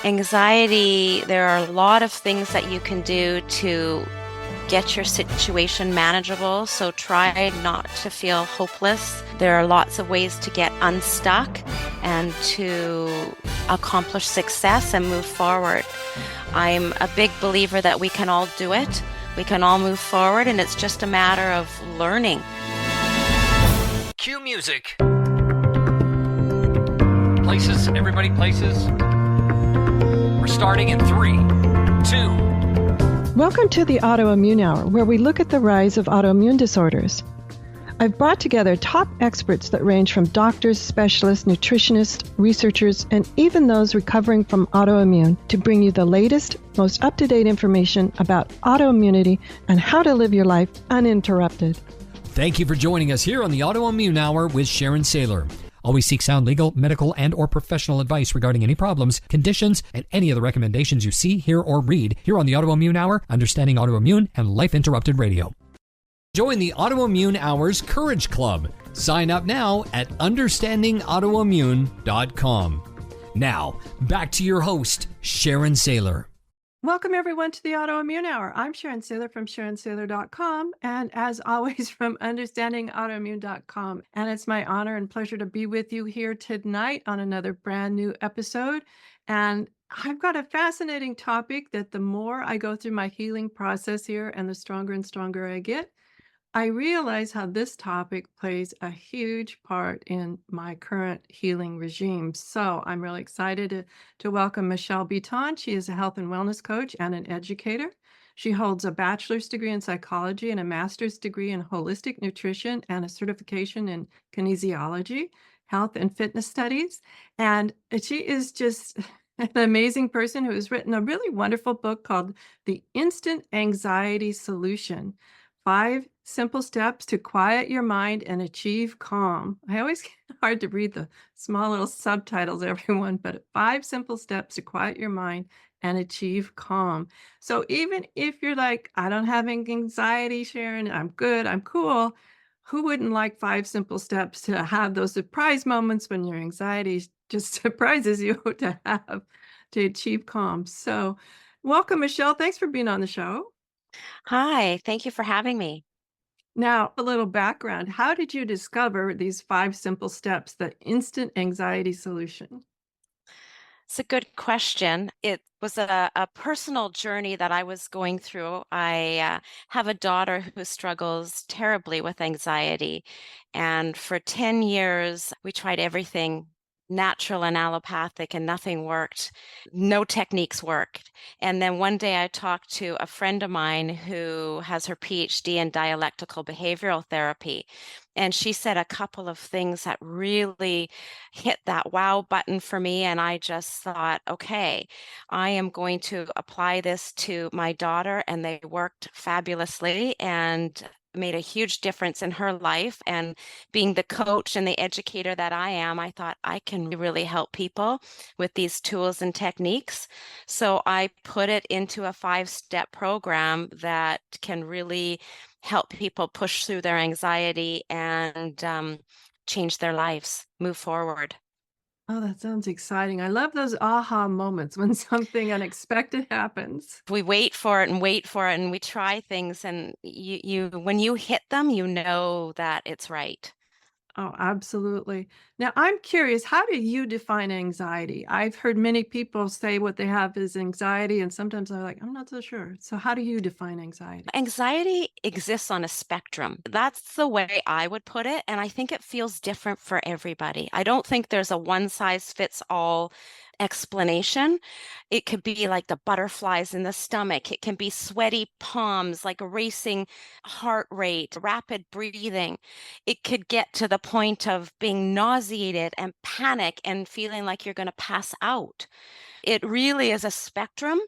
Anxiety, there are a lot of things that you can do to get your situation manageable. So try not to feel hopeless. There are lots of ways to get unstuck and to accomplish success and move forward. I'm a big believer that we can all do it. We can all move forward, and it's just a matter of learning. Cue music. Places, everybody places. We're starting in 3, 2. Welcome to the Autoimmune Hour, where we look at the rise of autoimmune disorders. I've brought together top experts that range from doctors, specialists, nutritionists, researchers, and even those recovering from autoimmune to bring you the latest, most up-to-date information about autoimmunity and how to live your life uninterrupted. Thank you for joining us here on the Autoimmune Hour with Sharon Sayler. Always seek sound legal, medical, and or professional advice regarding any problems, conditions, and any of the recommendations you see, hear, or read here on the Autoimmune Hour, Understanding Autoimmune, and Life Interrupted Radio. Join the Autoimmune Hour's Courage Club. Sign up now at understandingautoimmune.com. Now, back to your host, Sharon Sayler. Welcome, everyone, to the Autoimmune Hour. I'm Sharon Sayler from SharonSayler.com, and as always, from UnderstandingAutoimmune.com. And it's my honor and pleasure to be with you here tonight on another brand new episode. And I've got a fascinating topic that the more I go through my healing process here and the stronger and stronger I get, I realize how this topic plays a huge part in my current healing regime. So I'm really excited to welcome Michelle Biton. She is a health and wellness coach and an educator. She holds a bachelor's degree in psychology and a master's degree in holistic nutrition and a certification in kinesiology, health and fitness studies. And she is just an amazing person who has written a really wonderful book called The Instant Anxiety Solution: 5 Simple Steps to Quiet Your Mind and Achieve Calm. I always get hard to read the small little subtitles, everyone, but 5 simple steps to quiet your mind and achieve calm. So even if you're like, I don't have anxiety, Sharon, I'm good, I'm cool, who wouldn't like 5 simple steps to have those surprise moments when your anxiety just surprises you to have to achieve calm? So welcome, Michelle. Thanks for being on the show. Hi, thank you for having me. Now, a little background. How did you discover these 5 simple steps, the instant anxiety solution? It's a good question. It was a personal journey that I was going through. I have a daughter who struggles terribly with anxiety. And for 10 years, we tried everything natural and allopathic, and nothing worked. No techniques worked. And then one day I talked to a friend of mine who has her PhD in dialectical behavioral therapy. And she said a couple of things that really hit that wow button for me. And I just thought, okay, I am going to apply this to my daughter. And they worked fabulously and made a huge difference in her life. And being the coach and the educator that I am, I thought I can really help people with these tools and techniques. So I put it into a 5-step program that can really help people push through their anxiety and change their lives, move forward. Oh, that sounds exciting. I love those aha moments when something unexpected happens. We wait for it, and we try things, and you when you hit them, you know that it's right. Oh, absolutely. Now, I'm curious, how do you define anxiety? I've heard many people say what they have is anxiety, and sometimes I'm like, I'm not so sure. So, how do you define anxiety? Anxiety exists on a spectrum. That's the way I would put it, and I think it feels different for everybody. I don't think there's a one size fits all explanation. It could be like the butterflies in the stomach. It can be sweaty palms, like a racing heart rate, rapid breathing. It could get to the point of being nauseated and panic and feeling like you're going to pass out. It really is a spectrum.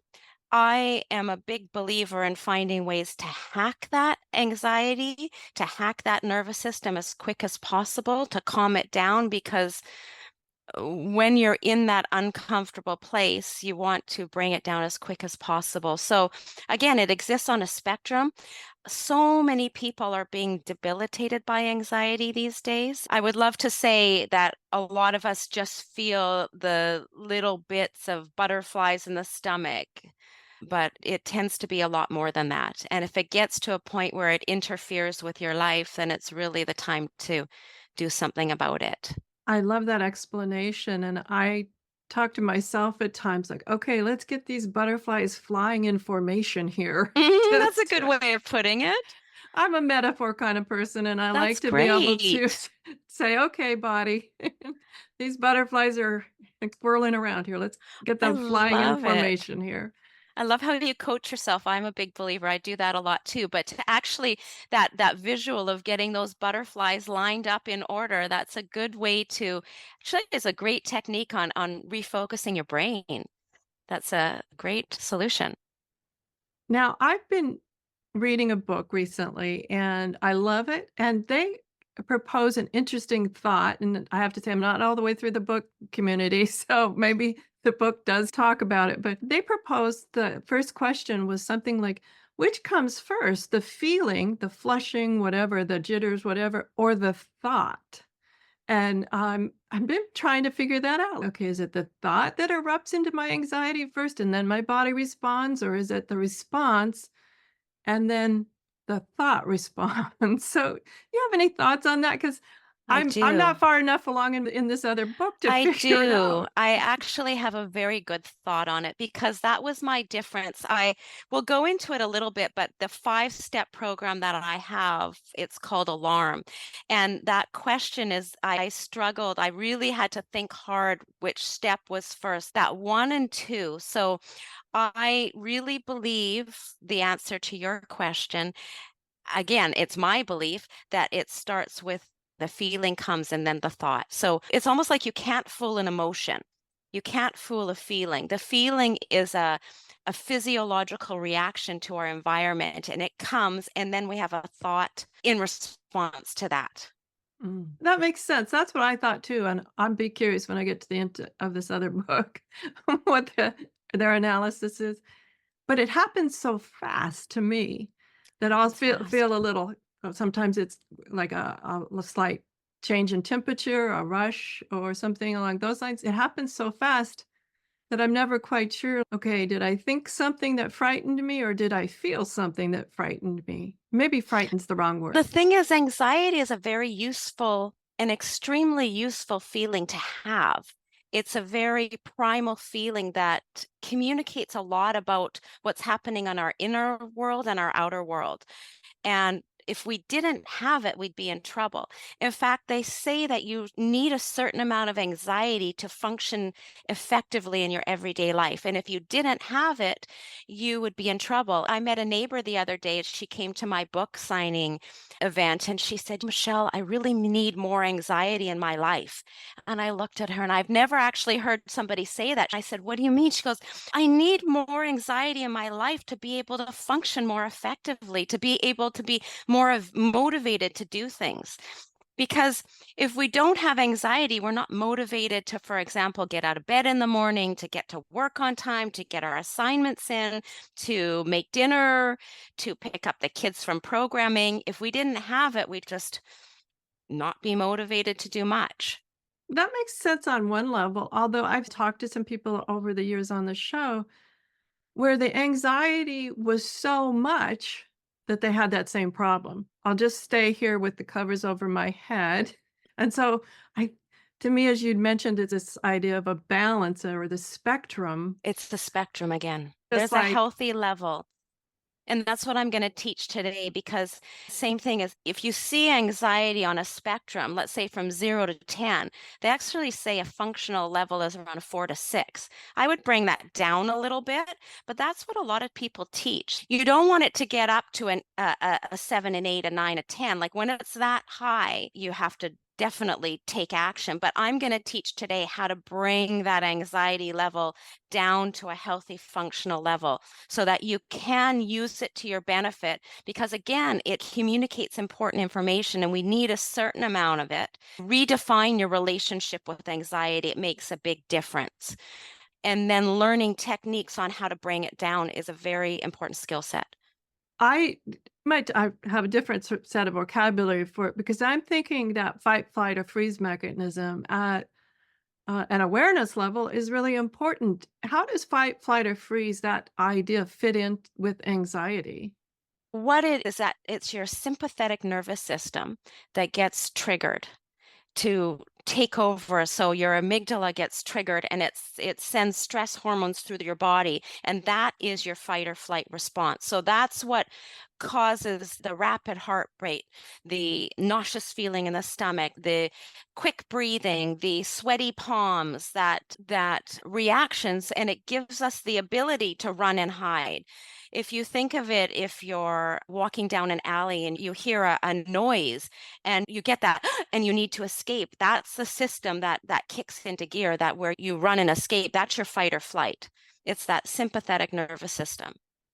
I am a big believer in finding ways to hack that anxiety, to hack that nervous system as quick as possible, to calm it down, because when you're in that uncomfortable place, you want to bring it down as quick as possible. So again, it exists on a spectrum. So many people are being debilitated by anxiety these days. I would love to say that a lot of us just feel the little bits of butterflies in the stomach, but it tends to be a lot more than that. And if it gets to a point where it interferes with your life, then it's really the time to do something about it. I love that explanation, and I talk to myself at times like, "Okay, let's get these butterflies flying in formation here." That's a Just good way of putting it. I'm a metaphor kind of person, and I That's like to be able to great. say, "Okay, body, these butterflies are, like, whirling around here. Let's get I them flying in love it. formation here." I love how you coach yourself. I'm a big believer. I do that a lot too. But to actually that visual of getting those butterflies lined up in order, that's a good way to actually is a great technique on refocusing your brain. That's a great solution. Now, I've been reading a book recently and I love it. And they propose an interesting thought. And I have to say, I'm not all the way through the book community. So maybe the book does talk about it. But they proposed the first question was something like, which comes first, the feeling, the flushing, whatever, the jitters, whatever, or the thought? And I've been trying to figure that out. Okay, is it the thought that erupts into my anxiety first and then my body responds, or is it the response and then the thought responds? So, you have any thoughts on that? Because I I'm do. not far enough along in this other book to I figure it do. out. I actually have a very good thought on it because that was my difference. I will go into it a little bit, but the 5-step program that I have, it's called Alarm. And that question is, I struggled. I really had to think hard which step was first, that 1 and 2. So I really believe the answer to your question. Again, it's my belief that it starts with the feeling comes and then the thought. So it's almost like you can't fool an emotion. You can't fool a feeling. The feeling is a physiological reaction to our environment, and it comes, and then we have a thought in response to that. That makes sense. That's what I thought too, and I'm be curious when I get to the end of this other book what their analysis is. But it happens so fast to me that I'll Happens feel fast. a little sometimes it's like a slight change in temperature, a rush, or something along those lines. It happens so fast that I'm never quite sure, okay, did I think something that frightened me or did I feel something that frightened me? Maybe frightened's the wrong The word. thing is, anxiety is a very useful, an extremely useful feeling to have. It's a very primal feeling that communicates a lot about what's happening on our inner world and our outer world. And if we didn't have it, we'd be in trouble. In fact, they say that you need a certain amount of anxiety to function effectively in your everyday life. And if you didn't have it, you would be in trouble. I met a neighbor the other day. She came to my book signing event and she said, Michelle, I really need more anxiety in my life. And I looked at her and I've never actually heard somebody say that. I said, what do you mean? She goes, I need more anxiety in my life to be able to function more effectively, to be able to be more motivated to do things. Because if we don't have anxiety, we're not motivated to, for example, get out of bed in the morning, to get to work on time, to get our assignments in, to make dinner, to pick up the kids from programming. If we didn't have it, we'd just not be motivated to do much. That makes sense on one level, although I've talked to some people over the years on the show where the anxiety was so much that they had that same problem. I'll just stay here with the covers over my head. And so I to me, as you'd mentioned, it's this idea of a balance or the spectrum, It's the spectrum again. just There's a like healthy level. And that's what I'm going to teach today because same thing as if you see anxiety on a spectrum, let's say from 0 to 10, they actually say a functional level is around 4 to 6. I would bring that down a little bit, but that's what a lot of people teach. You don't want it to get up to a 7, an 8, a 9, a 10. Like when it's that high, you have to definitely take action. But I'm going to teach today how to bring that anxiety level down to a healthy functional level so that you can use it to your benefit. Because again, it communicates important information and we need a certain amount of it. Redefine your relationship with anxiety. It makes a big difference. And then learning techniques on how to bring it down is a very important skill set. I have a different set of vocabulary for it because I'm thinking that fight, flight, or freeze mechanism at an awareness level is really important. How does fight, flight, or freeze, that idea, fit in with anxiety? What it is that it's your sympathetic nervous system that gets triggered to take over. So your amygdala gets triggered and it sends stress hormones through your body, and that is your fight or flight response. So that's what causes the rapid heart rate, the nauseous feeling in the stomach, the quick breathing, the sweaty palms, that reactions, and it gives us the ability to run and hide. If you think of it, if you're walking down an alley and you hear a noise and you get that and you need to escape, that's the system that kicks into gear, that where you run and escape, that's your fight or flight. It's that sympathetic nervous system.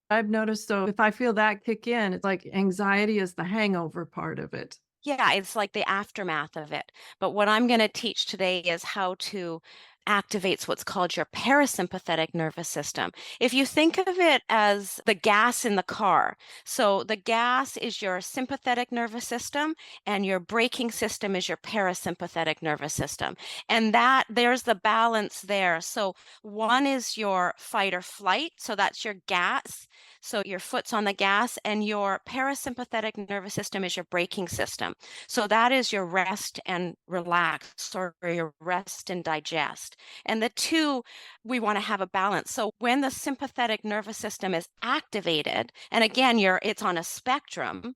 I've noticed, though, if I feel that kick in, it's like anxiety is the hangover part of it. Yeah, it's like the aftermath of it. But what I'm going to teach today is how to activates what's called your parasympathetic nervous system. If you think of it as the gas in the car, so the gas is your sympathetic nervous system and your braking system is your parasympathetic nervous system. And that there's the balance there. So one is your fight or flight, so that's your gas. So your foot's on the gas, and your parasympathetic nervous system is your braking system. So that is your rest and relax, or your rest and digest. And the two, we want to have a balance. So when the sympathetic nervous system is activated, and again, it's on a spectrum,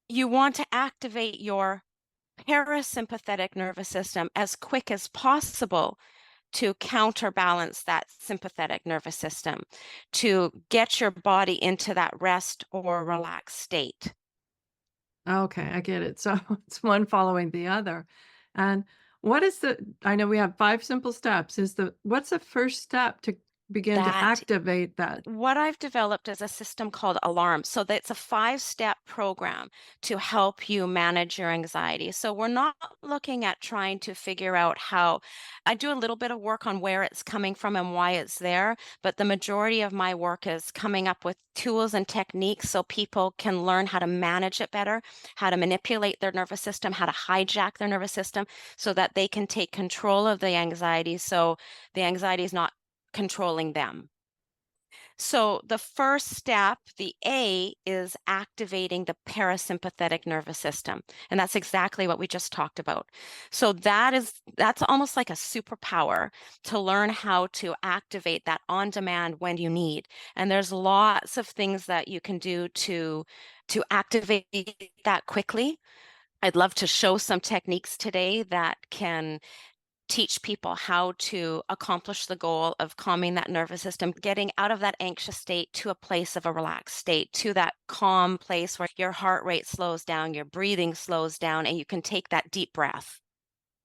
you want to activate your parasympathetic nervous system as quick as possible to counterbalance that sympathetic nervous system, to get your body into that rest or relaxed state. Okay, I get it. So it's one following the other. And I know we have 5 simple steps. What's the first step to begin to That activate that? What I've developed is a system called Alarm. So that's a 5-step program to help you manage your anxiety. So we're not looking at trying to figure out how. I do a little bit of work on where it's coming from and why it's there, but the majority of my work is coming up with tools and techniques so people can learn how to manage it better, how to manipulate their nervous system, how to hijack their nervous system so that they can take control of the anxiety, so the anxiety is not controlling them. So the first step, the A, is activating the parasympathetic nervous system. And that's exactly what we just talked about. So that's almost like a superpower to learn how to activate that on demand when you need. And there's lots of things that you can do to activate that quickly. I'd love to show some techniques today that can teach people how to accomplish the goal of calming that nervous system, getting out of that anxious state to a place of a relaxed state, to that calm place where your heart rate slows down, your breathing slows down, and you can take that deep breath.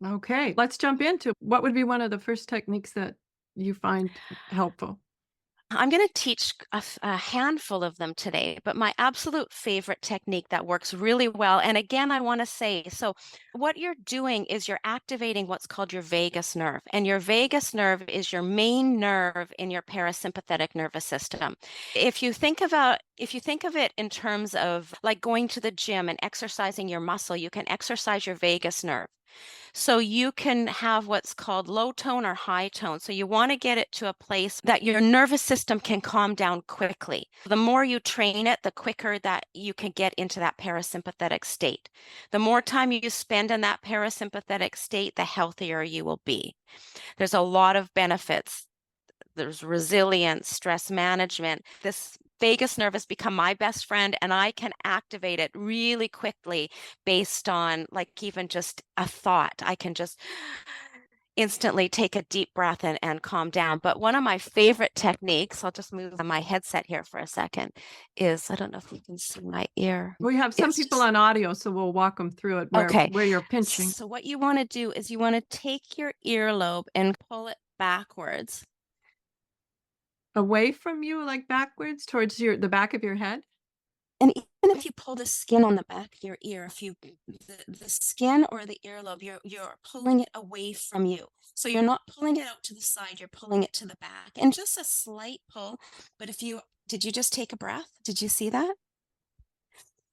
Okay, let's jump into what would be one of the first techniques that you find helpful? I'm going to teach a handful of them today, but my absolute favorite technique that works really well. And again, I want to say, so what you're doing is you're activating what's called your vagus nerve. And your vagus nerve is your main nerve in your parasympathetic nervous system. If you think of it in terms of like going to the gym and exercising your muscle, you can exercise your vagus nerve. So you can have what's called low tone or high tone. So you want to get it to a place that your nervous system can calm down quickly. The more you train it, the quicker that you can get into that parasympathetic state. The more time you spend in that parasympathetic state, the healthier you will be. There's a lot of benefits. There's resilience, stress management. This vagus nerve has become my best friend, and I can activate it really quickly based on like even just a thought. I can just instantly take a deep breath and calm down. But one of my favorite techniques, I'll just move my headset here for a second, is I don't know if you can see my ear. We have some It's people just on audio, so we'll walk them through it okay. where you're pinching. So what you want to do is you want to take your earlobe and pull it backwards. Away from you, like backwards towards the back of your head? And even if you pull the skin on the back of your ear, if you the skin or the earlobe, you're pulling it away from you. So you're not pulling it out to the side, you're pulling it to the back. And just a slight pull. But if you did you just take a breath? Did you see that?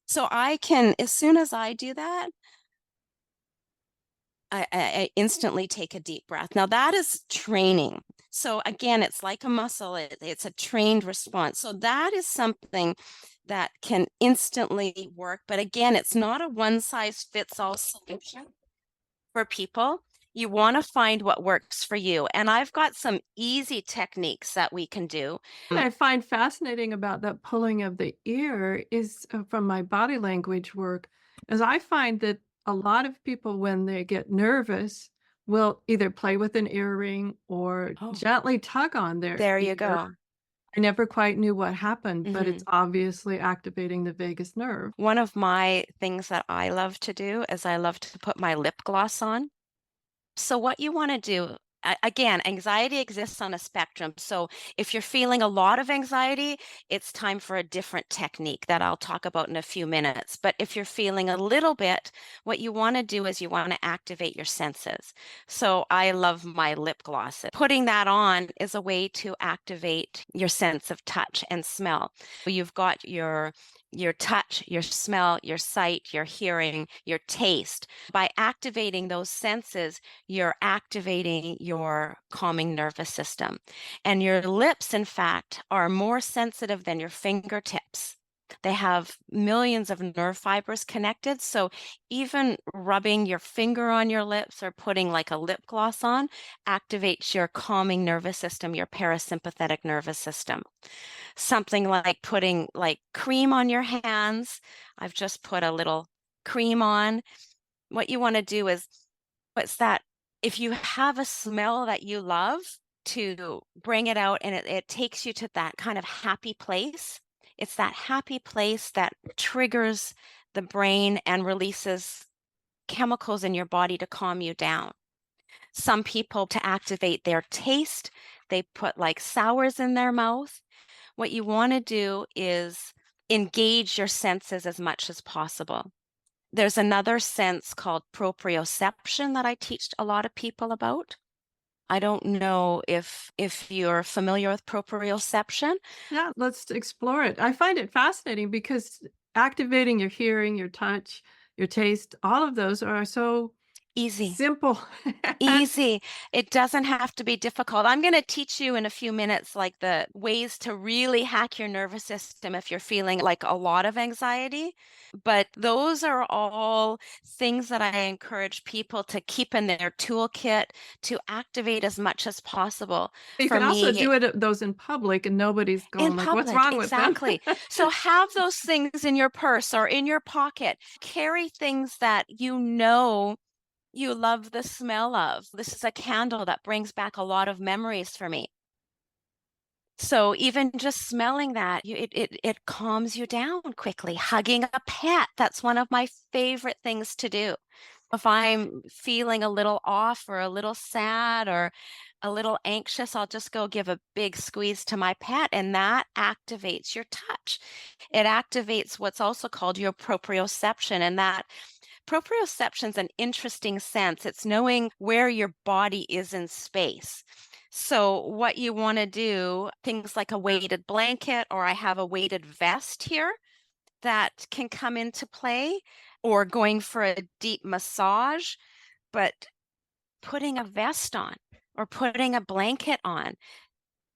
So I can, as soon as I do that, I instantly take a deep breath. Now that is training. So again, it's like a muscle. It's a trained response. So that is something that can instantly work. But again, it's not a one size fits all solution for people. You want to find what works for you. And I've got some easy techniques that we can do. What I find fascinating about that pulling of the ear is from my body language work, is I find that a lot of people, when they get nervous, will either play with an earring or Oh, gently tug on their there you ear. go. I never quite knew what happened, but Mhm. it's obviously activating the vagus nerve. One of my things that I love to do is I love to put my lip gloss on. So what you want to do, again, anxiety exists on a spectrum. So if you're feeling a lot of anxiety, it's time for a different technique that I'll talk about in a few minutes. But if you're feeling a little bit, what you want to do is you want to activate your senses. So I love my lip gloss. Putting that on is a way to activate your sense of touch and smell. You've got your touch, your smell, your sight, your hearing, your taste. By activating those senses, you're activating your calming nervous system. And your lips, in fact, are more sensitive than your fingertips. They have millions of nerve fibers connected. So even rubbing your finger on your lips or putting like a lip gloss on activates your calming nervous system, your parasympathetic nervous system. Something like putting like cream on your hands. I've just put a little cream on. What you want to do is, what's that? If you have a smell that you love, to bring it out and it takes you to that kind of happy place. It's that happy place that triggers the brain and releases chemicals in your body to calm you down. Some people, to activate their taste, they put like sours in their mouth. What you want to do is engage your senses as much as possible. There's another sense called proprioception that I teach a lot of people about. I don't know if you're familiar with proprioception. Yeah, let's explore it. I find it fascinating because activating your hearing, your touch, your taste, all of those are so Easy. simple. And Easy. It doesn't have to be difficult. I'm going to teach you in a few minutes, like the ways to really hack your nervous system if you're feeling like a lot of anxiety. But those are all things that I encourage people to keep in their toolkit to activate as much as possible. you For can also me, do it those in public and nobody's in going like, "What's public, wrong with them?" exactly. So have those things in your purse or in your pocket. Carry things that you know you love the smell of. This is a candle that brings back a lot of memories for me. So even just smelling that, it calms you down quickly. Hugging a pet, that's one of my favorite things to do. If I'm feeling a little off or a little sad or a little anxious, I'll just go give a big squeeze to my pet, and that activates your touch. It activates what's also called your proprioception, and that proprioception is an interesting sense. It's knowing where your body is in space. So, what you want to do, things like a weighted blanket, or I have a weighted vest here that can come into play, or going for a deep massage, but putting a vest on or putting a blanket on,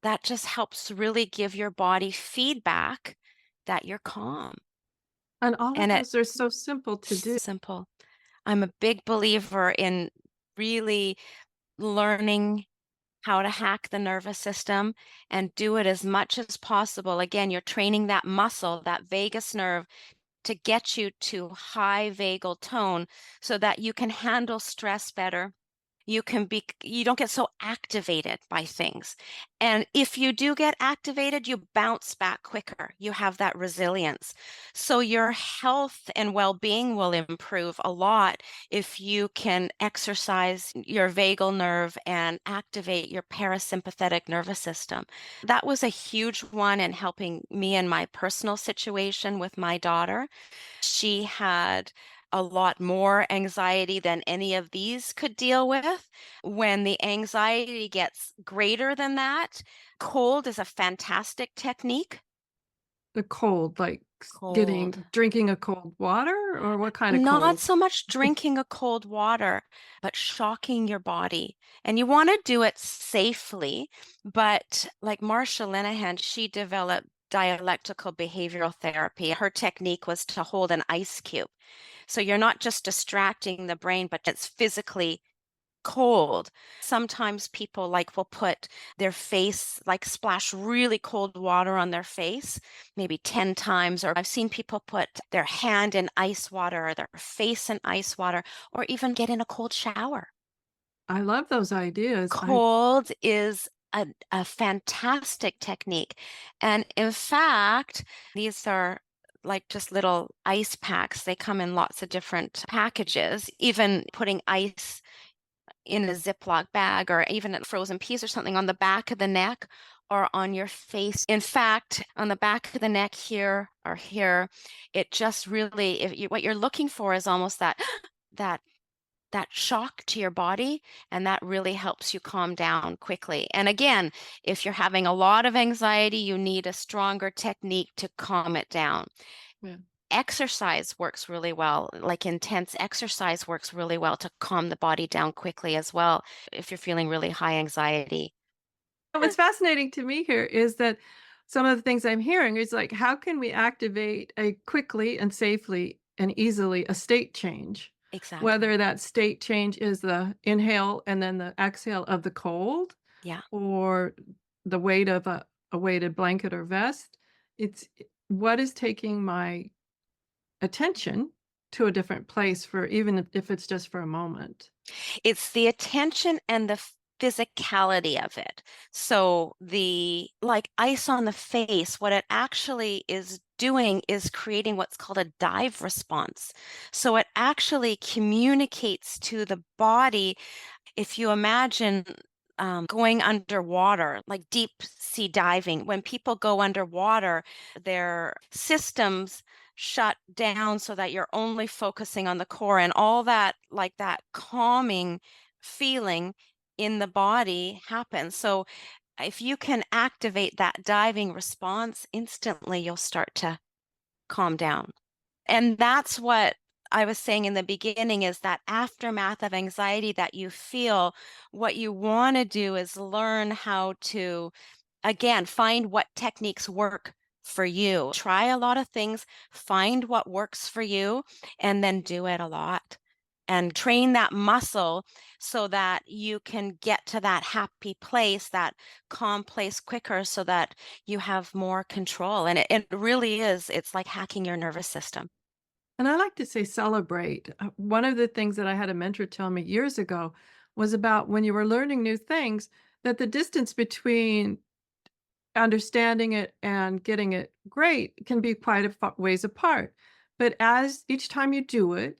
that just helps really give your body feedback that you're calm. And all of And it's those are so simple to do. simple. I'm a big believer in really learning how to hack the nervous system and do it as much as possible. Again, you're training that muscle, that vagus nerve, to get you to high vagal tone so that you can handle stress better. You don't get so activated by things. And if you do get activated, you bounce back quicker. You have that resilience. So your health and well-being will improve a lot if you can exercise your vagal nerve and activate your parasympathetic nervous system. That was a huge one in helping me in my personal situation with my daughter. She had a lot more anxiety than any of these could deal with. When the anxiety gets greater than that, cold is a fantastic technique. The cold, like Cold. drinking a cold water, or what kind of Not cold? so much drinking a cold water, but shocking your body. And you want to do it safely. But like Marsha Linehan, she developed dialectical behavioral therapy. Her technique was to hold an ice cube. So you're not just distracting the brain, but it's physically cold. Sometimes people like will put their face, like splash really cold water on their face, maybe 10 times. Or I've seen people put their hand in ice water or their face in ice water, or even get in a cold shower. I love those ideas. I Cold is a fantastic technique. And in fact, these are like just little ice packs. They come in lots of different packages. Even putting ice in a Ziploc bag or even frozen peas or something on the back of the neck or on your face. In fact, on the back of the neck here or here, it just really, what you're looking for is almost that that that shock to your body, and that really helps you calm down quickly. And again, if you're having a lot of anxiety, you need a stronger technique to calm it down. yeah. Exercise works really well, like intense exercise works really well to calm the body down quickly as well if you're feeling really high anxiety. What's fascinating to me here is that some of the things I'm hearing is like, how can we activate a quickly and safely and easily a state change? Exactly. Whether that state change is the inhale and then the exhale of the cold, Yeah. or the weight of a weighted blanket or vest. It's what is taking my attention to a different place for even if it's just for a moment. It's the attention and the physicality of it. So the like ice on the face, what it actually is doing is creating what's called a dive response. So it actually communicates to the body. If you imagine going underwater, like deep sea diving, when people go underwater, their systems shut down so that you're only focusing on the core and all that, like that calming feeling in the body happens. So if you can activate that diving response instantly, you'll start to calm down. And that's what I was saying in the beginning is that aftermath of anxiety that you feel, what you want to do is learn how to, again, find what techniques work for you. Try a lot of things, find what works for you, and then do it a lot. And train that muscle so that you can get to that happy place, that calm place quicker so that you have more control. And it really is, it's like hacking your nervous system. And I like to say celebrate. One of the things that I had a mentor tell me years ago was about when you were learning new things, that the distance between understanding it and getting it great can be quite a ways apart. But as each time you do it,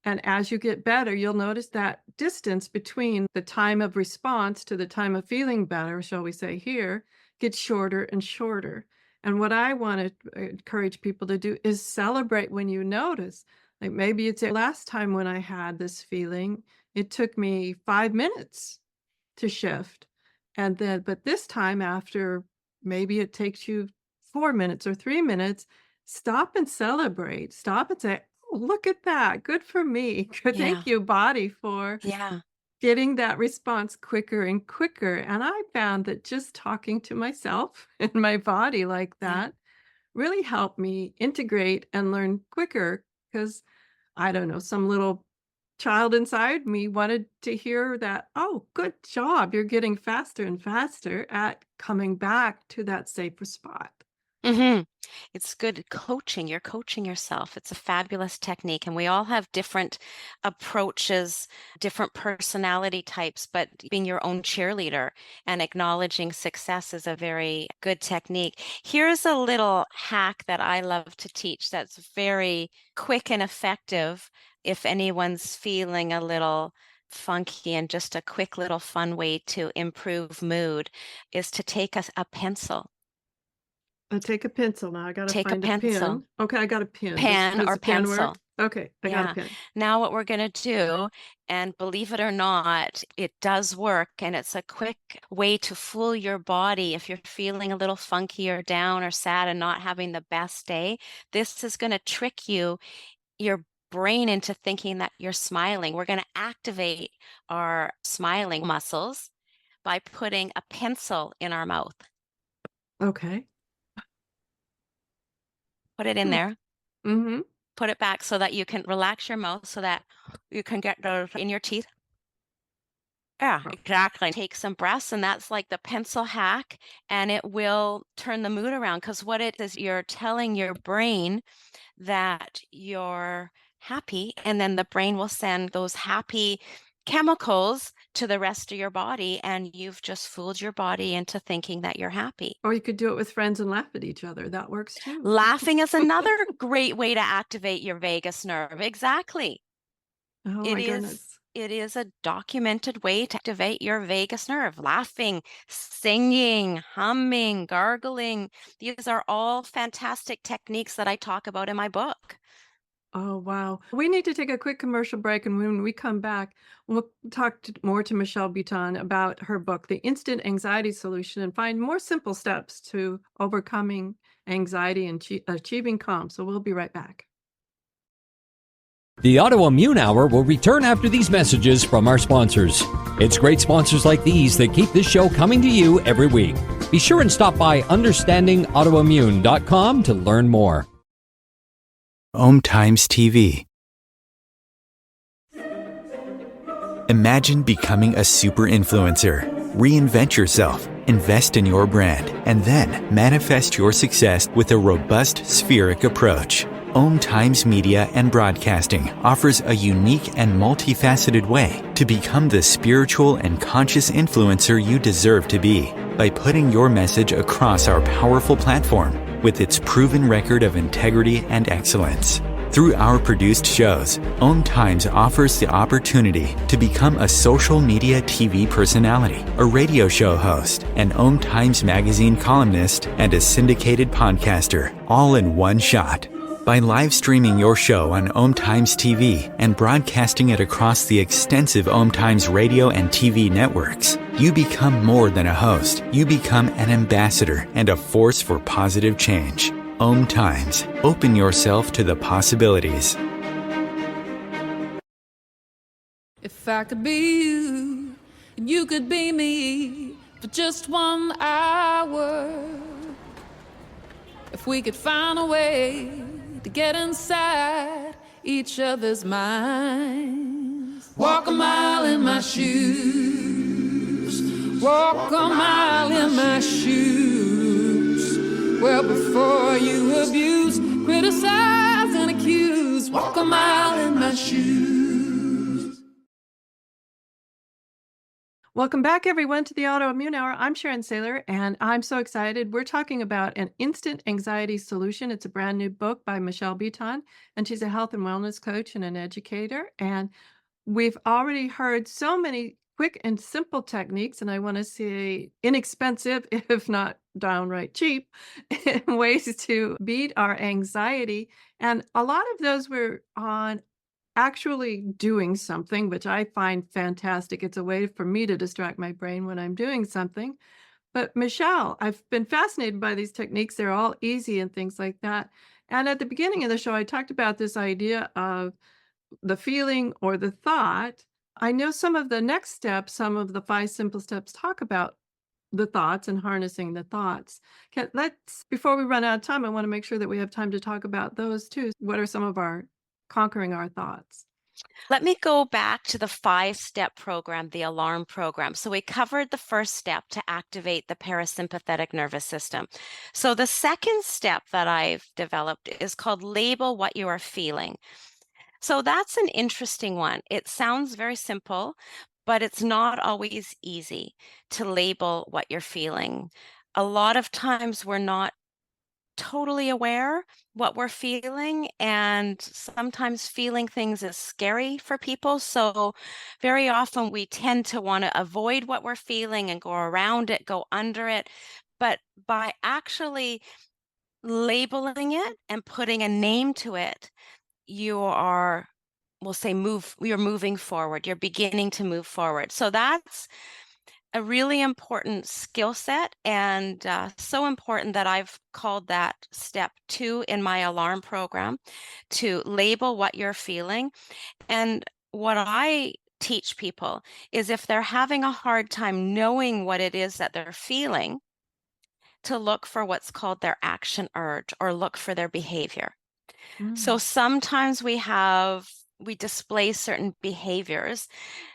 and as you get better, you'll notice that distance between the time of response to the time of feeling better, shall we say here, gets shorter and shorter. And what I want to encourage people to do is celebrate when you notice. Like maybe it's the last time when I had this feeling, it took me 5 minutes to shift. And then, but this time after maybe it takes you 4 minutes or 3 minutes, stop and celebrate. Stop and say, "Oh, look at that. Good for me. Good Yeah. thank you, body, for Yeah. getting that response quicker and quicker." And I found that just talking to myself and my body like Yeah. that really helped me integrate and learn quicker. Because I don't know, some little child inside me wanted to hear that, "Oh, good job. You're getting faster and faster at coming back to that safer spot." hmm It's good coaching. You're coaching yourself. It's a fabulous technique. And we all have different approaches, different personality types, but being your own cheerleader and acknowledging success is a very good technique. Here's a little hack that I love to teach that's very quick and effective if anyone's feeling a little funky, and just a quick little fun way to improve mood is to take a pencil. Take a pencil. Now I gotta Take a find a pencil. pen. Okay, I got a pen. Pen Does or a pen pencil. work? Okay, I got a Yeah. pen. Now what we're going to do, and believe it or not, it does work, and it's a quick way to fool your body if you're feeling a little funky or down or sad and not having the best day. This is going to trick your brain into thinking that you're smiling. We're going to activate our smiling muscles by putting a pencil in our mouth. Okay. Put it in Hmm. there. Mm-hmm. Put it back so that you can relax your mouth so that you can get those in your teeth. Yeah, exactly. Take some breaths, and that's like the pencil hack, and it will turn the mood around, because what it is, you're telling your brain that you're happy, and then the brain will send those happy chemicals to the rest of your body, and you've just fooled your body into thinking that you're happy. Or you could do it with friends and laugh at each other. That works too. Laughing is another great way to activate your vagus nerve. Exactly. Oh It my is goodness. it is a documented way to activate your vagus nerve. Laughing, singing, humming, gargling. These are all fantastic techniques that I talk about in my book. Oh, wow. We need to take a quick commercial break, and when we come back, we'll talk more to Michelle Biton about her book, The Instant Anxiety Solution, and find more simple steps to overcoming anxiety and achieving calm. So we'll be right back. The Autoimmune Hour will return after these messages from our sponsors. It's great sponsors like these that keep this show coming to you every week. Be sure and stop by understandingautoimmune.com to learn more. Times TV. Imagine becoming a super influencer. Reinvent yourself, invest in your brand, and then manifest your success with a robust spheric approach. Times Media and Broadcasting offers a unique and multifaceted way to become the spiritual and conscious influencer you deserve to be by putting your message across our powerful platform with its proven record of integrity and excellence. Through our produced shows, Times offers the opportunity to become a social media TV personality, a radio show host, an Times magazine columnist, and a syndicated podcaster, all in one shot. By live streaming your show on Times TV and broadcasting it across the extensive Times radio and TV networks, you become more than a host. You become an ambassador and a force for positive change. Times. Open yourself to the possibilities. If I could be you, and you could be me for just 1 hour. If we could find a way to get inside each other's minds. Walk a mile in my shoes. Walk a mile in my shoes. Well, before you abuse, criticize, and accuse. Walk a mile in my shoes. Welcome back, everyone, to the Autoimmune Hour. I'm Sharon Sayler, and I'm so excited. We're talking about an instant anxiety solution. It's a brand new book by Michelle Biton, and she's a health and wellness coach and an educator. And we've already heard so many quick and simple techniques, and I want to say inexpensive, if not downright cheap, ways to beat our anxiety. And a lot of those were on actually doing something, which I find fantastic. It's a way for me to distract my brain when I'm doing something. But Michelle, I've been fascinated by these techniques. They're all easy and things like that. And at the beginning of the show, I talked about this idea of the feeling or the thought. I know some of the next steps, some of the 5 simple steps talk about the thoughts and harnessing the thoughts. Let's, before we run out of time, I want to make sure that we have time to talk about those too. What are some of our conquering our thoughts? Let me go back to the 5-step program, the alarm program. So we covered the first step to activate the parasympathetic nervous system. So the second step that I've developed is called label what you are feeling. So that's an interesting one. It sounds very simple, but it's not always easy to label what you're feeling. A lot of times we're not totally aware what we're feeling, and sometimes feeling things is scary for people. So very often we tend to want to avoid what we're feeling and go around it, go under it. But by actually labeling it and putting a name to it, you are, we'll say, you're moving forward, you're beginning to move forward. So that's a really important skill set, and so important that I've called that step 2 in my alarm program, to label what you're feeling. And what I teach people is, if they're having a hard time knowing what it is that they're feeling, to look for what's called their action urge, or look for their behavior. So Mm. sometimes we display certain behaviors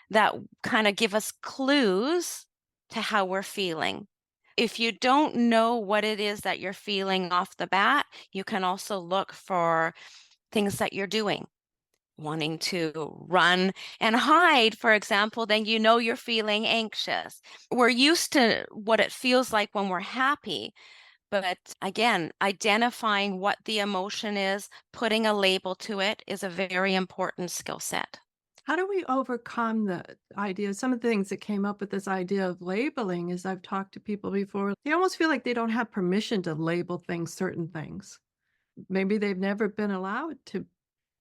that kind of give us clues to how we're feeling. If you don't know what it is that you're feeling off the bat, you can also look for things that you're doing. Wanting to run and hide, for example, then you know you're feeling anxious. We're used to what it feels like when we're happy, but again, identifying what the emotion is, putting a label to it, is a very important skill set. How do we overcome the idea? Some of the things that came up with this idea of labeling is I've talked to people before. They almost feel like they don't have permission to label things, certain things. Maybe they've never been allowed to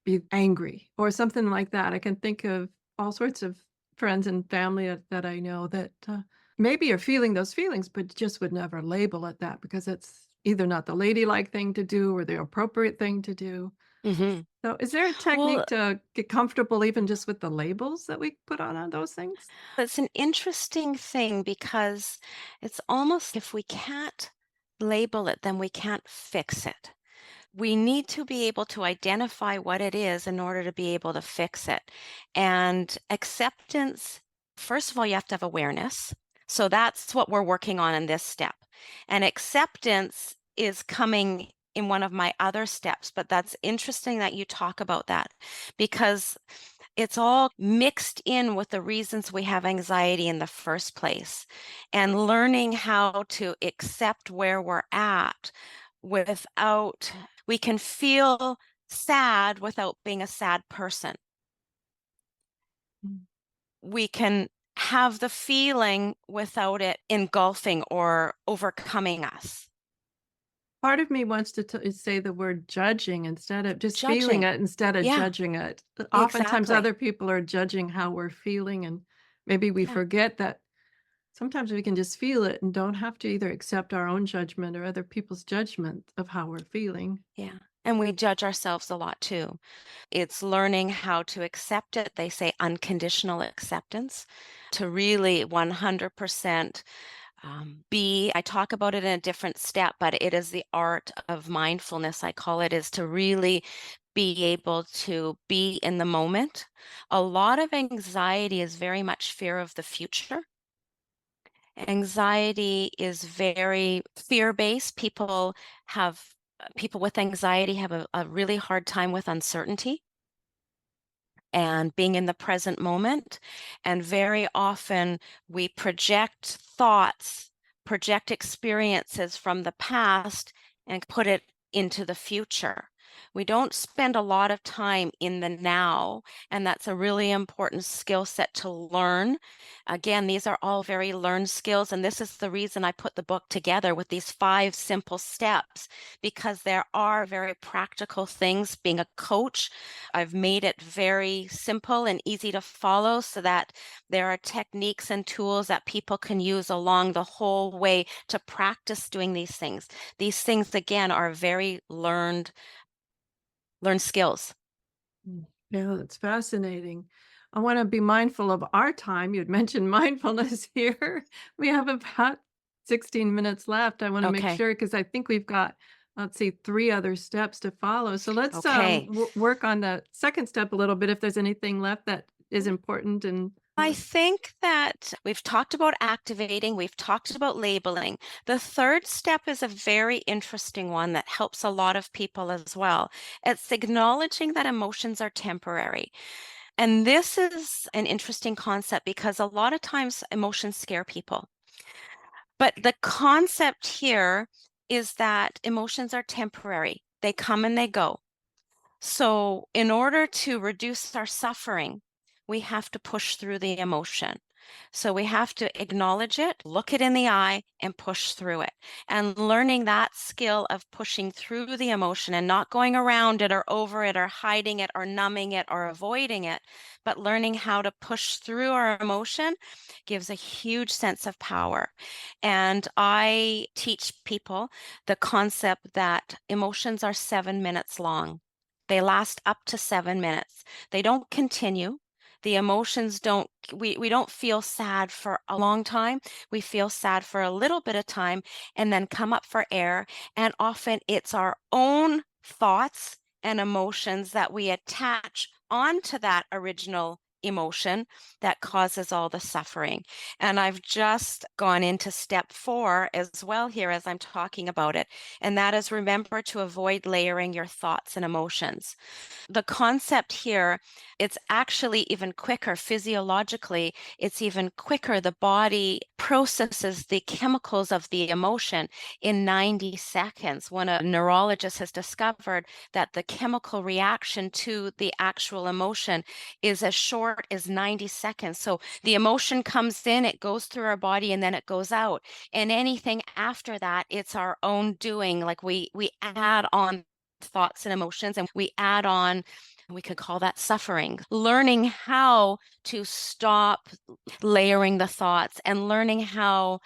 be angry or something like that. I can think of all sorts of friends and family that I know that maybe are feeling those feelings, but just would never label it that because it's either not the ladylike thing to do or the appropriate thing to do. Hmm. So, is there a Well, technique to get comfortable even just with the labels that we put on those things? it's an interesting thing, because it's almost, if we can't label it, then we can't fix it. We need to be able to identify what it is in order to be able to fix it. And acceptance, first of all, you have to have awareness. So that's what we're working on in this step. And acceptance is coming in one of my other steps, but that's interesting that you talk about that, because it's all mixed in with the reasons we have anxiety in the first place. And learning how to accept where we're at without, we can feel sad without being a sad person. Mm. We can have the feeling without it engulfing or overcoming us. Part of me wants to say the word judging instead of just feeling Judging. it instead of Yeah, judging it. Oftentimes, exactly. other people are judging how we're feeling, and maybe we Yeah. forget that sometimes we can just feel it and don't have to either accept our own judgment or other people's judgment of how we're feeling. Yeah. And we judge ourselves a lot too. It's learning how to accept it. They say unconditional acceptance, to really 100% be. I talk about it in a different step, but it is the art of mindfulness, I call it, is to really be able to be in the moment. A lot of anxiety is very much fear of the future. Anxiety is very fear-based. People with anxiety have a really hard time with uncertainty and being in the present moment. And very often we project thoughts, project experiences from the past, and put it into the future. We don't spend a lot of time in the now, and that's a really important skill set to learn. Again, these are all very learned skills, and this is the reason I put the book together with these 5 simple steps, because there are very practical things. Being a coach, I've made it very simple and easy to follow, so that there are techniques and tools that people can use along the whole way to practice doing these things. These things, again, are very learned skills. Mm. Yeah, that's fascinating. I want to be mindful of our time. You'd mentioned mindfulness here. We have about 16 minutes left. I want to make Okay. sure because I think we've got let's see, 3 other steps to follow. So let's Okay. work on the second step a little bit if there's anything left that is important and I think that we've talked about activating, we've talked about labeling. The third step is a very interesting one that helps a lot of people as well. It's acknowledging that emotions are temporary. And this is an interesting concept because a lot of times emotions scare people. But the concept here is that emotions are temporary, they come and they go. So, in order to reduce our suffering, we have to push through the emotion. So, we have to acknowledge it, look it in the eye, and push through it. And learning that skill of pushing through the emotion and not going around it or over it or hiding it or numbing it or avoiding it, but learning how to push through our emotion gives a huge sense of power. And I teach people the concept that emotions are 7 minutes long. They last up to 7 minutes. They don't continue. The emotions don't, we don't feel sad for a long time. We feel sad for a little bit of time and then come up for air. And often it's our own thoughts and emotions that we attach onto that original emotion that causes all the suffering. And I've just gone into step 4 as well here as I'm talking about it. And that is remember to avoid layering your thoughts and emotions. The concept here, it's actually even quicker physiologically. It's even quicker. The body processes the chemicals of the emotion in 90 seconds. When a neurologist has discovered that the chemical reaction to the actual emotion is as short as 90 seconds. So the emotion comes in, it goes through our body, and then it goes out. And anything after that, it's our own doing. Like we add on thoughts and emotions and we add on, we could call that suffering. Learning how to stop layering the thoughts and learning how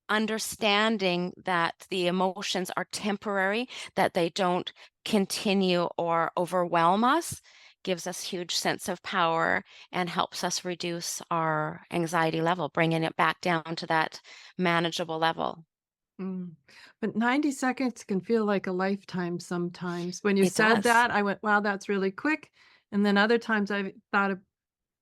understanding that the emotions are temporary, that they don't continue or overwhelm us, gives us huge sense of power and helps us reduce our anxiety level, bringing it back down to that manageable level. mm. But 90 seconds can feel like a lifetime sometimes. When you It said does. that, I went, wow, that's really quick. And then other times I thought a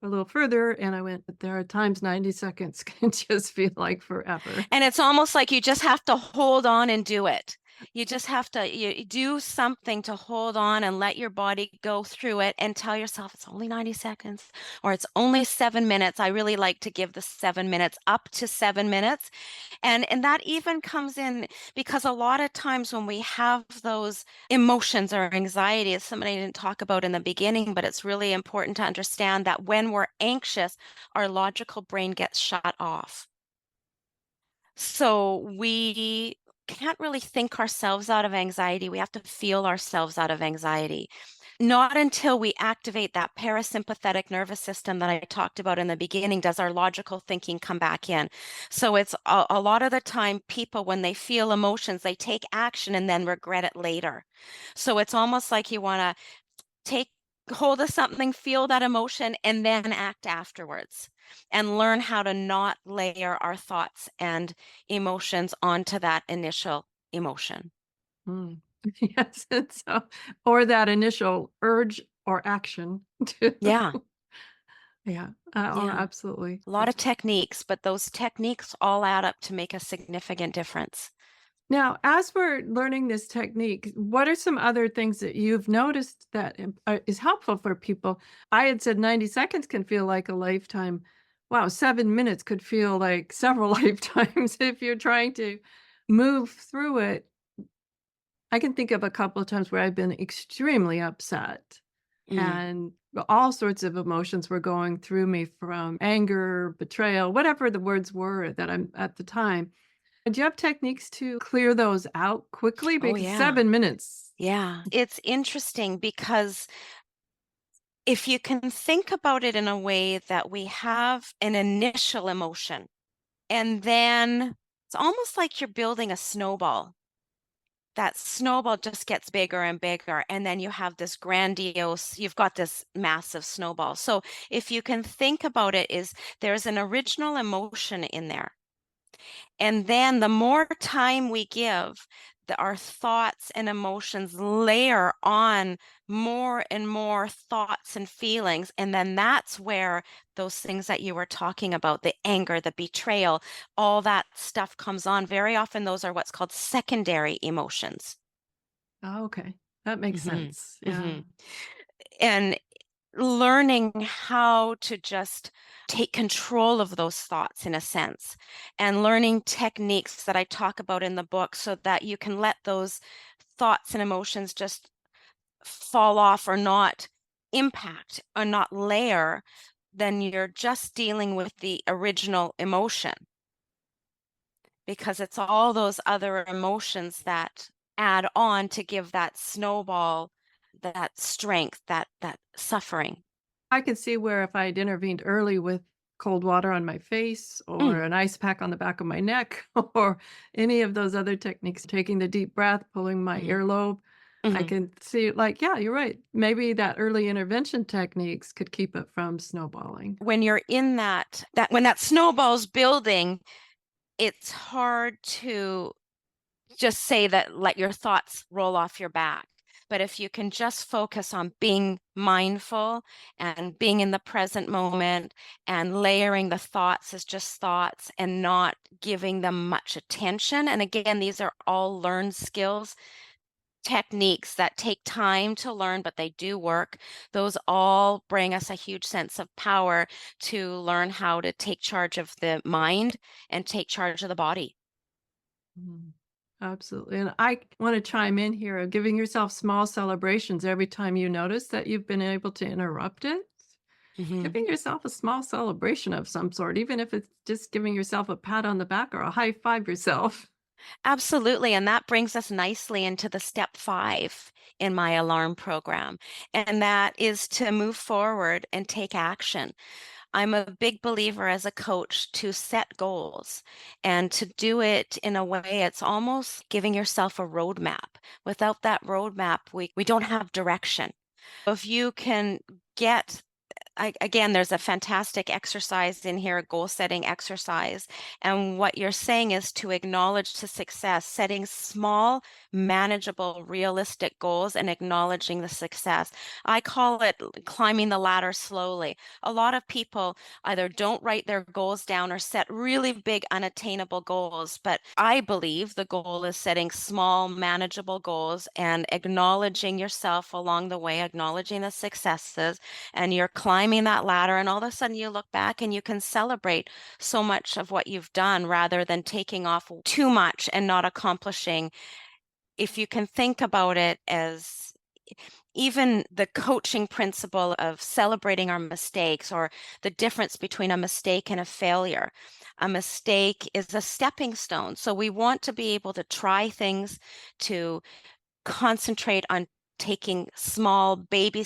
little further and I went, but there are times 90 seconds can just feel like forever. And it's almost like you just have to hold on and do it. You just have to you do something to hold on and let your body go through it and tell yourself it's only 90 seconds or it's only 7 minutes. I really like to give the 7 minutes up to 7 minutes. And that even comes in because a lot of times when we have those emotions or anxiety, as somebody didn't talk about in the beginning, but it's really important to understand that when we're anxious, our logical brain gets shut off. So we can't really think ourselves out of anxiety. We have to feel ourselves out of anxiety. Not until we activate that parasympathetic nervous system that I talked about in the beginning does our logical thinking come back in. So it's a lot of the time, people, when they feel emotions, they take action and then regret it later. So it's almost like you want to take hold of something, feel that emotion, and then act afterwards and learn how to not layer our thoughts and emotions onto that initial emotion. Mm. Yes, and so or that initial urge or action to Yeah, yeah, oh, yeah. absolutely. A lot of techniques, but those techniques all add up to make a significant difference. Now, as we're learning this technique, what are some other things that you've noticed that is helpful for people? I had said 90 seconds can feel like a lifetime. Wow, 7 minutes could feel like several lifetimes if you're trying to move through it. I can think of a couple of times where I've been extremely upset Mm. and all sorts of emotions were going through me from anger, betrayal, whatever the words were that I'm at the time. Do you have techniques to clear those out quickly? Oh, Because yeah. 7 minutes. Yeah. It's interesting because if you can think about it in a way that we have an initial emotion, and then it's almost like you're building a snowball. That snowball just gets bigger and bigger, and then you have this grandiose, you've got this massive snowball. So if you can think about it, is there's an original emotion in there. And then the more time we give, our thoughts and emotions layer on more and more thoughts and feelings. And then that's where those things that you were talking about, the anger, the betrayal, all that stuff comes on. Very often, those are what's called secondary emotions. Oh, okay. That makes hmm sense. Yeah. hmm And learning how to just take control of those thoughts in a sense, and learning techniques that I talk about in the book so that you can let those thoughts and emotions just fall off or not impact or not layer, then you're just dealing with the original emotion, because it's all those other emotions that add on to give that snowball, that strength, that suffering. I can see where if I had intervened early with cold water on my face Mm, or an ice pack on the back of my neck or any of those other techniques, taking the deep breath, pulling my mhm, earlobe, I mhm. can see like, yeah, you're right. Maybe that early intervention techniques could keep it from snowballing. When you're in that when that snowball's building, it's hard to just say that let your thoughts roll off your back. But if you can just focus on being mindful and being in the present moment and layering the thoughts as just thoughts and not giving them much attention. And again, these are all learned skills, techniques that take time to learn, but they do work. Those all bring us a huge sense of power to learn how to take charge of the mind and take charge of the body. Mhm. Absolutely. And I want to chime in here of giving yourself small celebrations every time you notice that you've been able to interrupt it. Mhm. Giving yourself a small celebration of some sort, even if it's just giving yourself a pat on the back or a high five yourself. Absolutely. And that brings us nicely into the step 5 in my alarm program. And that is to move forward and take action. I'm a big believer as a coach to set goals and to do it in a way it's almost giving yourself a roadmap. Without that roadmap, we don't have direction. If you can get again, there's a fantastic exercise in here, a goal setting exercise. And what you're saying is to acknowledge to success, setting small, manageable, realistic goals and acknowledging the success. I call it climbing the ladder slowly. A lot of people either don't write their goals down or set really big, unattainable goals. But I believe the goal is setting small, manageable goals and acknowledging yourself along the way, acknowledging the successes, and you're climbing that ladder, and all of a sudden you look back and you can celebrate so much of what you've done rather than taking off too much and not accomplishing. If you can think about it as even the coaching principle of celebrating our mistakes, or the difference between a mistake and a failure. A mistake is a stepping stone. So we want to be able to try things, to concentrate on taking small baby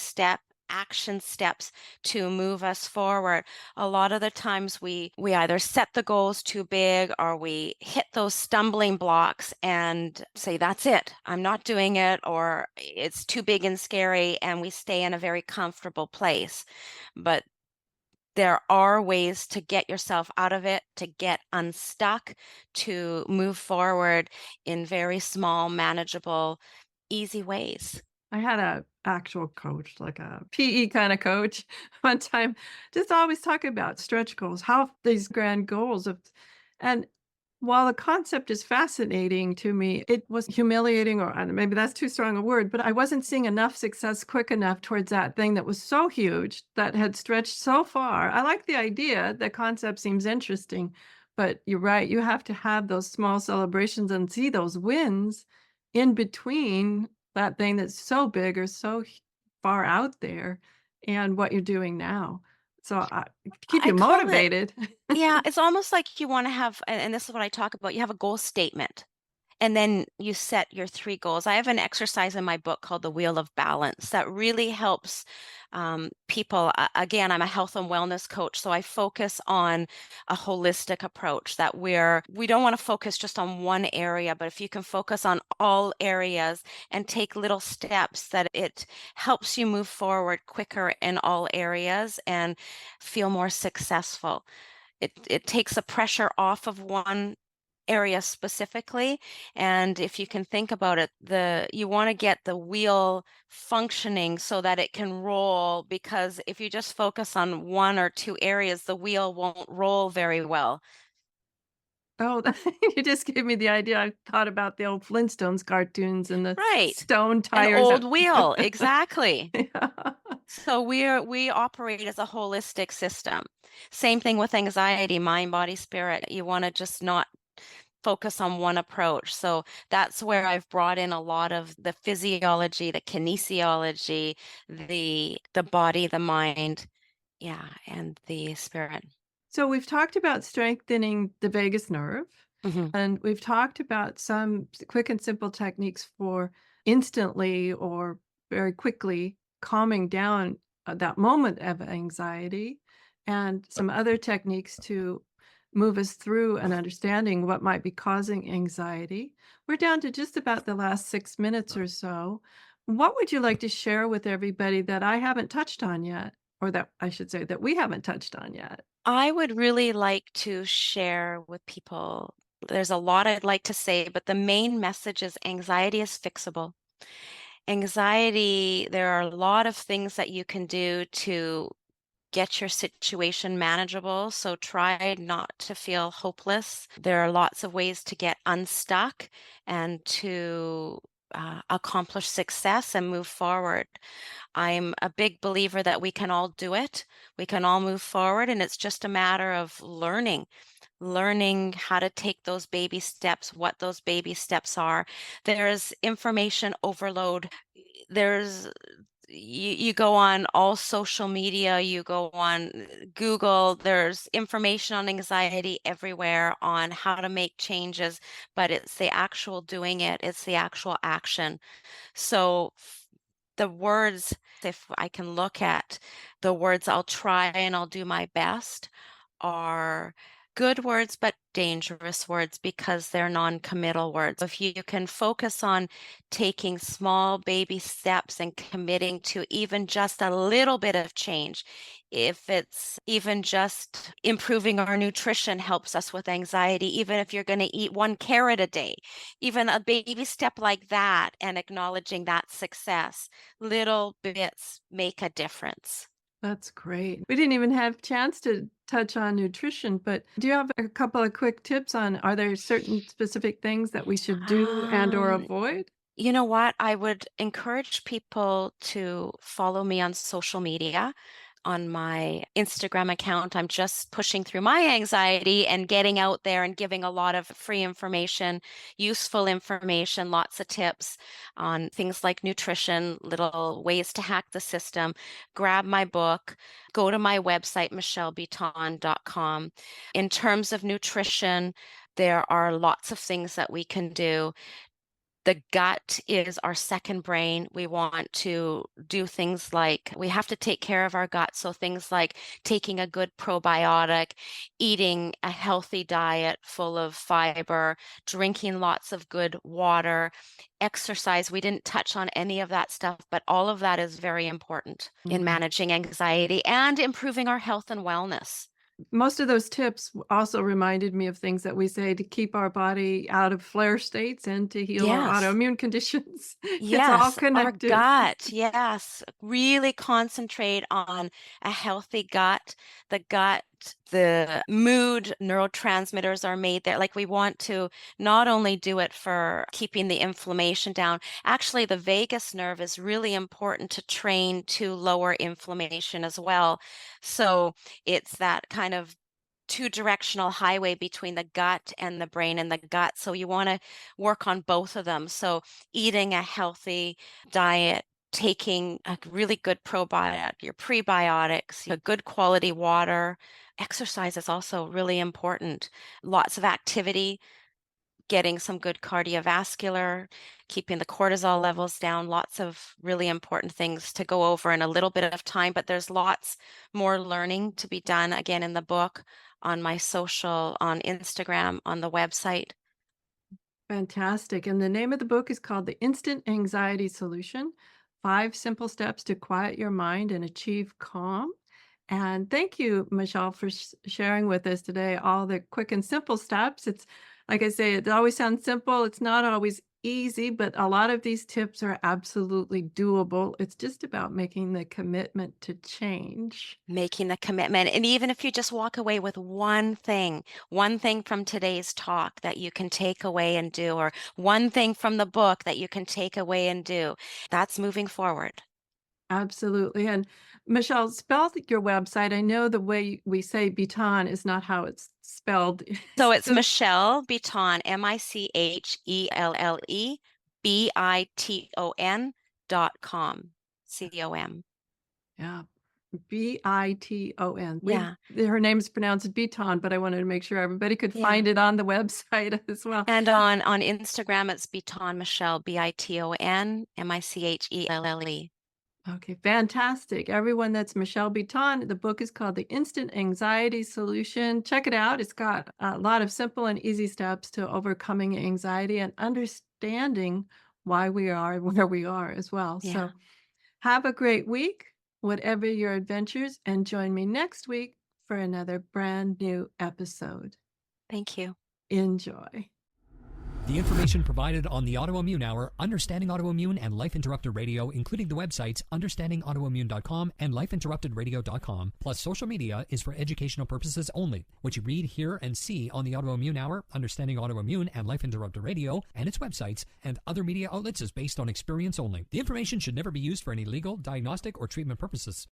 action steps to move us forward. A lot of the times we either set the goals too big or we hit those stumbling blocks and say that's it, I'm not doing it, or it's too big and scary, and we stay in a very comfortable place. But there are ways to get yourself out of it, to get unstuck, to move forward in very small, manageable, easy ways. I had a actual coach, like a PE kind of coach one time, just always talking about stretch goals, how these grand goals of, and while the concept is fascinating to me, it was humiliating, or maybe that's too strong a word, but I wasn't seeing enough success quick enough towards that thing that was so huge that had stretched so far. I like the idea, the concept seems interesting, but you're right. You have to have those small celebrations and see those wins in between that thing that's so big or so far out there and what you're doing now. So keep I you call it, motivated. yeah, it's almost like you want to have, and this is what I talk about, you have a goal statement. And then you set your 3 goals. I have an exercise in my book called the Wheel of Balance that really helps people. Again, I'm a health and wellness coach, so I focus on a holistic approach, that we don't want to focus just on one area, but if you can focus on all areas and take little steps, that it helps you move forward quicker in all areas and feel more successful. It takes the pressure off of one area specifically. And if you can think about it, you want to get the wheel functioning so that it can roll, because if you just focus on one or two areas, the wheel won't roll very well. Oh, you just gave me the idea. I thought about the old Flintstones cartoons and the Right. stone An tires old that wheel, exactly. Yeah. So we operate as a holistic system. Same thing with anxiety, mind, body, spirit. You want to just not focus on one approach. So that's where I've brought in a lot of the physiology, the kinesiology, the body, the mind, yeah, and the spirit. So we've talked about strengthening the vagus nerve, Hmm. and we've talked about some quick and simple techniques for instantly or very quickly calming down that moment of anxiety, and some other techniques to move us through and understanding what might be causing anxiety. We're down to just about the last 6 minutes or so. What would you like to share with everybody that I haven't touched on yet, or that I should say that we haven't touched on yet? I would really like to share with people. There's a lot I'd like to say, but the main message is anxiety is fixable. Anxiety, there are a lot of things that you can do to get your situation manageable. So try not to feel hopeless. There are lots of ways to get unstuck and to accomplish success and move forward. I'm a big believer that we can all do it. We can all move forward, and it's just a matter of learning how to take those baby steps, what those baby steps are. There's information overload. There's you go on all social media, you go on Google, there's information on anxiety everywhere on how to make changes, but it's the actual doing it, it's the actual action. So the words, if I can look at the words, I'll try and I'll do my best, are good words, but dangerous words because they're non-committal words. If you can focus on taking small baby steps and committing to even just a little bit of change, if it's even just improving our nutrition helps us with anxiety, even if you're going to eat 1 carrot a day, even a baby step like that, and acknowledging that success, little bits make a difference. That's great. We didn't even have a chance to touch on nutrition, but do you have a couple of quick tips on, are there certain specific things that we should do and or Um, avoid? You know what? I would encourage people to follow me on social media. On my Instagram account, I'm just pushing through my anxiety and getting out there and giving a lot of free information, useful information, lots of tips on things like nutrition, little ways to hack the system. Grab my book, go to my website, michellebiton.com. In terms of nutrition, there are lots of things that we can do. The gut is our second brain. We want to do things like we have to take care of our gut. So things like taking a good probiotic, eating a healthy diet full of fiber, drinking lots of good water, exercise. We didn't touch on any of that stuff, but all of that is very important in Mhm. managing anxiety and improving our health and wellness. Most of those tips also reminded me of things that we say to keep our body out of flare states and to heal our Yes. autoimmune conditions. It's all Yes, our connected. gut. Yes, really concentrate on a healthy gut. The gut, the mood neurotransmitters are made there. Like we want to not only do it for keeping the inflammation down, actually, the vagus nerve is really important to train to lower inflammation as well. So it's that kind of two-directional highway between the gut and the brain and the gut. So you want to work on both of them. So eating a healthy diet, taking a really good probiotic, your prebiotics, a good quality water. Exercise is also really important. Lots of activity, getting some good cardiovascular, keeping the cortisol levels down, lots of really important things to go over in a little bit of time, but there's lots more learning to be done again in the book, on my social, on Instagram, on the website. Fantastic. And the name of the book is called The Instant Anxiety Solution: 5 Simple Steps to Quiet Your Mind and Achieve Calm. And thank you, Michelle, for sharing with us today all the quick and simple steps. It's Like I say, it always sounds simple. It's not always easy, but a lot of these tips are absolutely doable. It's just about making the commitment to change. Making the commitment. And even if you just walk away with one thing from today's talk that you can take away and do, or one thing from the book that you can take away and do, that's moving forward. Absolutely. And Michelle, spell your website. I know the way we say Biton is not how it's spelled. So it's So, Michelle Biton, MICHELLE BITON.com. COM. yeah, Biton. Yeah. Her name's pronounced Biton, but I wanted to make sure everybody could Yeah. find it on the website as well. And on Instagram, it's Biton Michelle, Biton MICHELLE. Okay, fantastic. Everyone, that's Michelle Biton. The book is called The Instant Anxiety Solution. Check it out. It's got a lot of simple and easy steps to overcoming anxiety and understanding why we are where we are as well. Yeah. So have a great week, whatever your adventures, and join me next week for another brand new episode. Thank you. Enjoy. The information provided on the Autoimmune Hour, Understanding Autoimmune, and Life Interrupted Radio, including the websites understandingautoimmune.com and lifeinterruptedradio.com, plus social media, is for educational purposes only. What you read, hear, and see on the Autoimmune Hour, Understanding Autoimmune, and Life Interrupted Radio, and its websites, and other media outlets is based on experience only. The information should never be used for any legal, diagnostic, or treatment purposes.